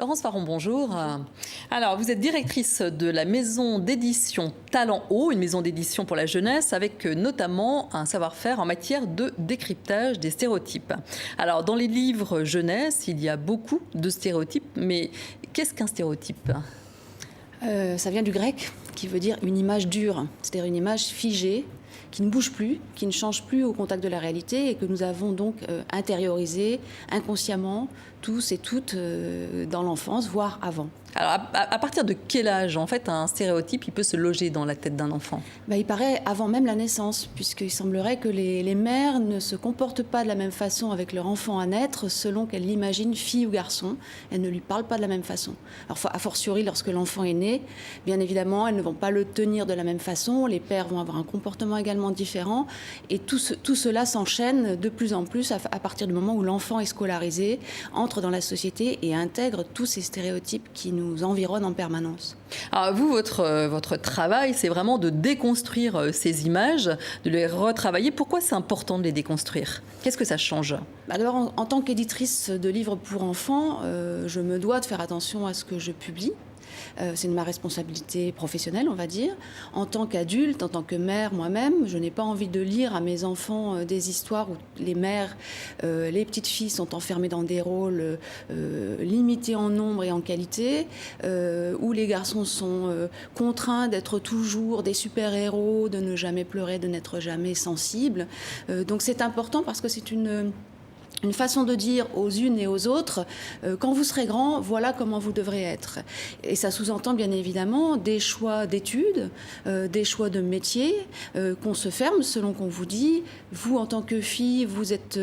Laurence Faron, bonjour. Alors, vous êtes directrice de la maison d'édition Talent Haut, une maison d'édition pour la jeunesse, avec notamment un savoir-faire en matière de décryptage des stéréotypes. Alors, dans les livres jeunesse, il y a beaucoup de stéréotypes, mais qu'est-ce qu'un stéréotype ? Ça vient du grec, qui veut dire une image dure, c'est-à-dire une image figée, qui ne bouge plus, qui ne change plus au contact de la réalité et que nous avons donc intériorisé inconsciemment, tous et toutes, dans l'enfance, voire avant. Alors, à partir de quel âge, en fait, un stéréotype il peut se loger dans la tête d'un enfant ? Il paraît avant même la naissance, puisqu'il semblerait que les mères ne se comportent pas de la même façon avec leur enfant à naître selon qu'elles l'imaginent fille ou garçon. Elles ne lui parlent pas de la même façon. Alors, a fortiori, lorsque l'enfant est né, bien évidemment, elles ne vont pas le tenir de la même façon. Les pères vont avoir un comportement également différent. Et tout cela s'enchaîne de plus en plus à partir du moment où l'enfant est scolarisé, entre dans la société et intègre tous ces stéréotypes qui nous environnent en permanence. Alors vous, votre travail, c'est vraiment de déconstruire ces images, de les retravailler. Pourquoi c'est important de les déconstruire ? Qu'est-ce que ça change ? D'abord, en tant qu'éditrice de livres pour enfants, je me dois de faire attention à ce que je publie. C'est ma responsabilité professionnelle, on va dire. En tant qu'adulte, en tant que mère moi-même, je n'ai pas envie de lire à mes enfants des histoires où les mères, les petites filles sont enfermées dans des rôles limités en nombre et en qualité, où les garçons sont contraints d'être toujours des super-héros, de ne jamais pleurer, de n'être jamais sensibles. Donc c'est important parce que c'est une façon de dire aux unes et aux autres, quand vous serez grand, voilà comment vous devrez être. Et ça sous-entend bien évidemment des choix d'études, des choix de métier, qu'on se ferme selon qu'on vous dit, vous en tant que fille, vous êtes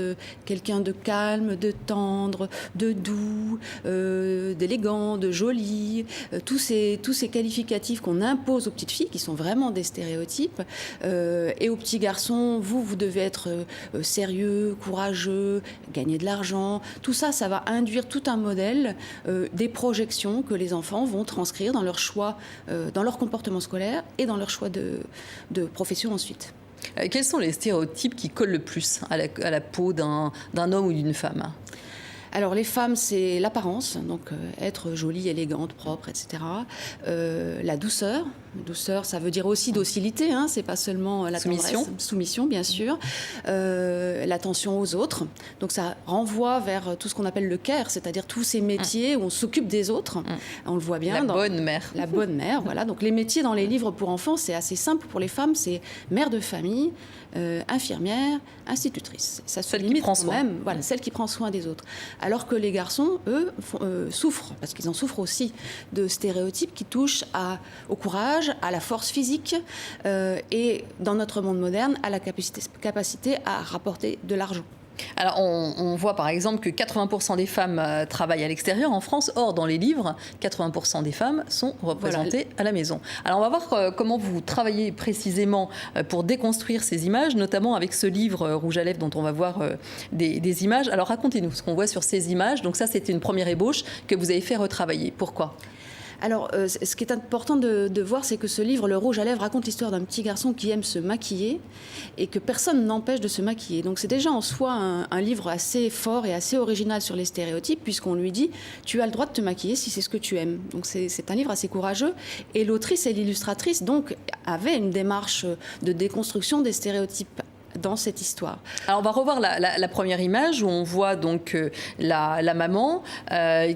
quelqu'un de calme, de tendre, de doux, d'élégant, de joli, tous ces qualificatifs qu'on impose aux petites filles, qui sont vraiment des stéréotypes, et aux petits garçons, vous devez être sérieux, courageux, gagner de l'argent, tout ça, ça va induire tout un modèle, des projections que les enfants vont transcrire dans leur choix, dans leur comportement scolaire et dans leur choix de profession ensuite. Quels sont les stéréotypes qui collent le plus à la peau d'un homme ou d'une femme ? Alors les femmes, c'est l'apparence, donc être jolie, élégante, propre, etc. La douceur. Douceur, ça veut dire aussi docilité, hein, c'est pas seulement la soumission. Tendresse. Soumission, bien sûr. L'attention aux autres. Donc ça renvoie vers tout ce qu'on appelle le care, c'est-à-dire tous ces métiers où on s'occupe des autres. On le voit bien. Bonne mère. La bonne mère, voilà. Donc les métiers dans les livres pour enfants, c'est assez simple pour les femmes, c'est mère de famille, infirmière, institutrice. Ça se limite quand même, voilà, celle qui prend soin des autres. Alors que les garçons, eux, souffrent, parce qu'ils en souffrent aussi, de stéréotypes qui touchent au courage, à la force physique et, dans notre monde moderne, à la capacité à rapporter de l'argent. Alors, on voit par exemple que 80% des femmes travaillent à l'extérieur en France. Or, dans les livres, 80% des femmes sont représentées à la maison. Alors, on va voir comment vous travaillez précisément pour déconstruire ces images, notamment avec ce livre Rouge à lèvres dont on va voir des images. Alors, racontez-nous ce qu'on voit sur ces images. Donc ça, c'était une première ébauche que vous avez fait retravailler. Pourquoi ? Alors, ce qui est important de voir, c'est que ce livre, Le Rouge à lèvres, raconte l'histoire d'un petit garçon qui aime se maquiller et que personne n'empêche de se maquiller. Donc, c'est déjà en soi un livre assez fort et assez original sur les stéréotypes, puisqu'on lui dit « tu as le droit de te maquiller si c'est ce que tu aimes ». Donc, c'est un livre assez courageux. Et l'autrice et l'illustratrice, donc, avaient une démarche de déconstruction des stéréotypes dans cette histoire. Alors on va revoir la première image où on voit donc la maman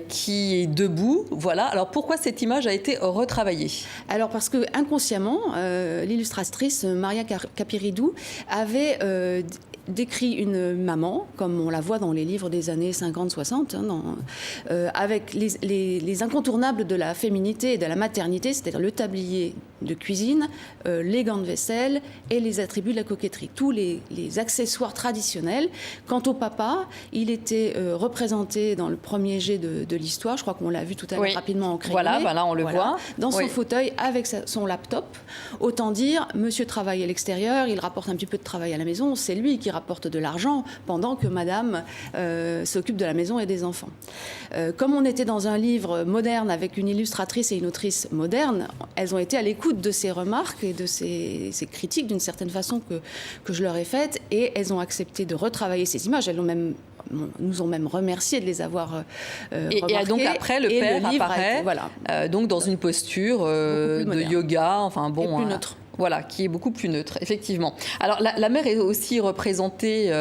qui est debout. Voilà. Alors pourquoi cette image a été retravaillée ? Alors parce que inconsciemment, l'illustratrice Maria Capiridou avait décrit une maman, comme on la voit dans les livres des années 50-60, avec les incontournables de la féminité et de la maternité, c'est-à-dire le tablier de cuisine, les gants de vaisselle et les attributs de la coquetterie, tous les accessoires traditionnels. Quant au papa, il était représenté dans le premier jet de l'histoire, je crois qu'on l'a vu tout à l'heure rapidement en crayon. Voilà, là on le voit. Dans son fauteuil avec son laptop. Autant dire, monsieur travaille à l'extérieur, il rapporte un petit peu de travail à la maison, c'est lui qui rapporte de l'argent pendant que madame s'occupe de la maison et des enfants. Comme on était dans un livre moderne avec une illustratrice et une autrice moderne, elles ont été à l'écoute de ces remarques et de ces critiques d'une certaine façon que je leur ai faites, et elles ont accepté de retravailler ces images. Elles l'ont même nous ont même remercié de les avoir remarqués. Et donc après, le père apparaît donc dans une posture de yoga, enfin bon... Et plus neutre. Voilà, qui est beaucoup plus neutre, effectivement. Alors, la mère est aussi représentée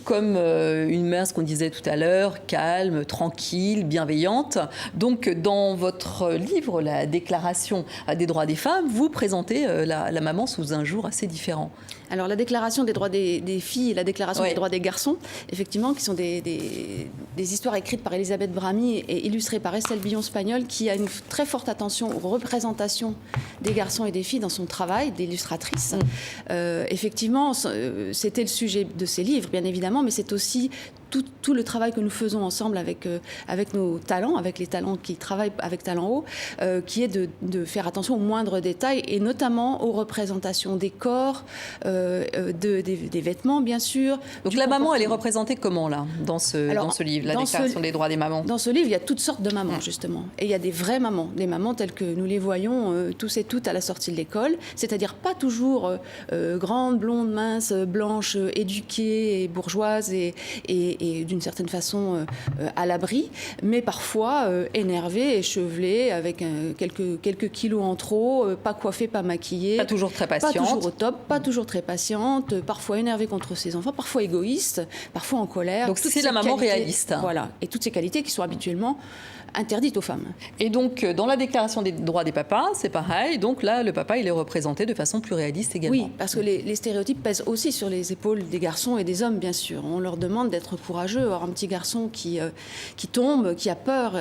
comme une mère, ce qu'on disait tout à l'heure, calme, tranquille, bienveillante. Donc, dans votre livre, La Déclaration des droits des femmes, vous présentez la maman sous un jour assez différent. Alors, la Déclaration des droits des filles et la Déclaration des droits des garçons, effectivement, qui sont des histoires écrites par Elisabeth Bramy et illustrées par Estelle Billon-Spagnol, qui a une très forte attention aux représentations des garçons et des filles dans son travail d'illustratrice. Effectivement, c'était le sujet de ces livres, bien évidemment, mais c'est aussi tout le travail que nous faisons ensemble avec nos talents, avec les talents qui travaillent avec Talent Haut, qui est de faire attention aux moindres détails et notamment aux représentations des corps, des vêtements, bien sûr. Donc la maman, elle est représentée comment, là, dans ce livre, La Déclaration des droits des mamans? Dans ce livre, il y a toutes sortes de mamans, justement. Et il y a des vraies mamans, des mamans telles que nous les voyons tous et toutes à la sortie de l'école, c'est-à-dire pas toujours grandes, blondes, minces, blanches, éduquées et bourgeoises et d'une certaine façon à l'abri, mais parfois énervées, échevelées, avec quelques kilos en trop, pas coiffées, pas maquillées. Pas toujours très patiente. Pas toujours au top, pas toujours très patiente, parfois énervée contre ses enfants, parfois égoïste, parfois en colère. Donc c'est la maman réaliste. Voilà, et toutes ces qualités qui sont habituellement interdites aux femmes. Et donc, dans la Déclaration des droits des papas, c'est pareil. Donc là, le papa, il est représenté de façon plus réaliste également. Oui, parce que les stéréotypes pèsent aussi sur les épaules des garçons et des hommes, bien sûr. On leur demande d'être courageux. Alors, un petit garçon qui tombe, qui a peur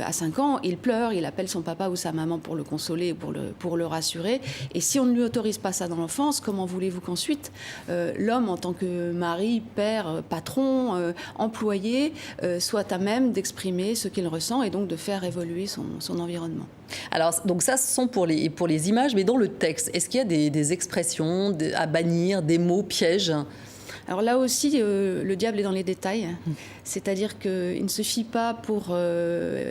à 5 ans, il pleure, il appelle son papa ou sa maman pour le consoler, pour le rassurer. Et si on ne lui autorise pas ça dans l'enfance, comment voulez-vous qu'ensuite, l'homme, en tant que mari, père, patron, employé, soit à même d'exprimer ce qu'il ressent et donc de faire évoluer son environnement. Alors, donc ça, ce sont pour les images, mais dans le texte, est-ce qu'il y a des expressions à bannir, des mots pièges ? Alors là aussi, le diable est dans les détails. C'est-à-dire qu'il ne suffit pas pour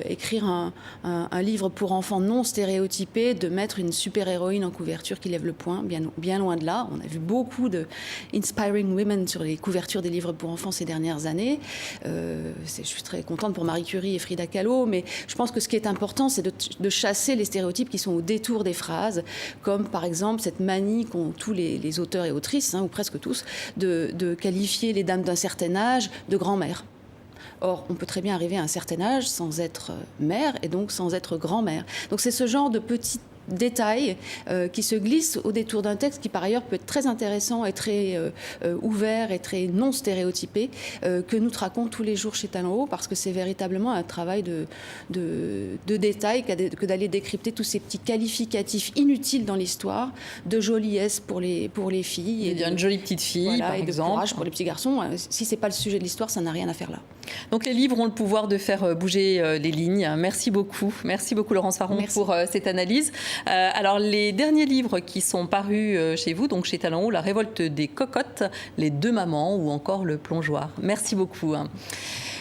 écrire un livre pour enfants non stéréotypé de mettre une super-héroïne en couverture qui lève le poing, bien loin de là. On a vu beaucoup de Inspiring Women sur les couvertures des livres pour enfants ces dernières années. Je suis très contente pour Marie Curie et Frida Kahlo, mais je pense que ce qui est important, c'est de chasser les stéréotypes qui sont au détour des phrases, comme par exemple cette manie qu'ont tous les auteurs et autrices, ou presque tous, de qualifier les dames d'un certain âge de grand-mère. Or, on peut très bien arriver à un certain âge sans être mère et donc sans être grand-mère. Donc c'est ce genre de petits détails qui se glissent au détour d'un texte qui par ailleurs peut être très intéressant et très ouvert et très non stéréotypé que nous traquons tous les jours chez Talent Haut parce que c'est véritablement un travail de détail que d'aller décrypter tous ces petits qualificatifs inutiles dans l'histoire de joliesse pour les filles. Il y a une jolie petite fille, par exemple. Et de courage pour les petits garçons. Si c'est pas le sujet de l'histoire, ça n'a rien à faire là. Donc les livres ont le pouvoir de faire bouger les lignes. Merci beaucoup Laurence Farron pour cette analyse. Alors les derniers livres qui sont parus chez vous, donc chez Talent Haut, La Révolte des cocottes, Les deux mamans ou encore Le plongeoir. Merci beaucoup.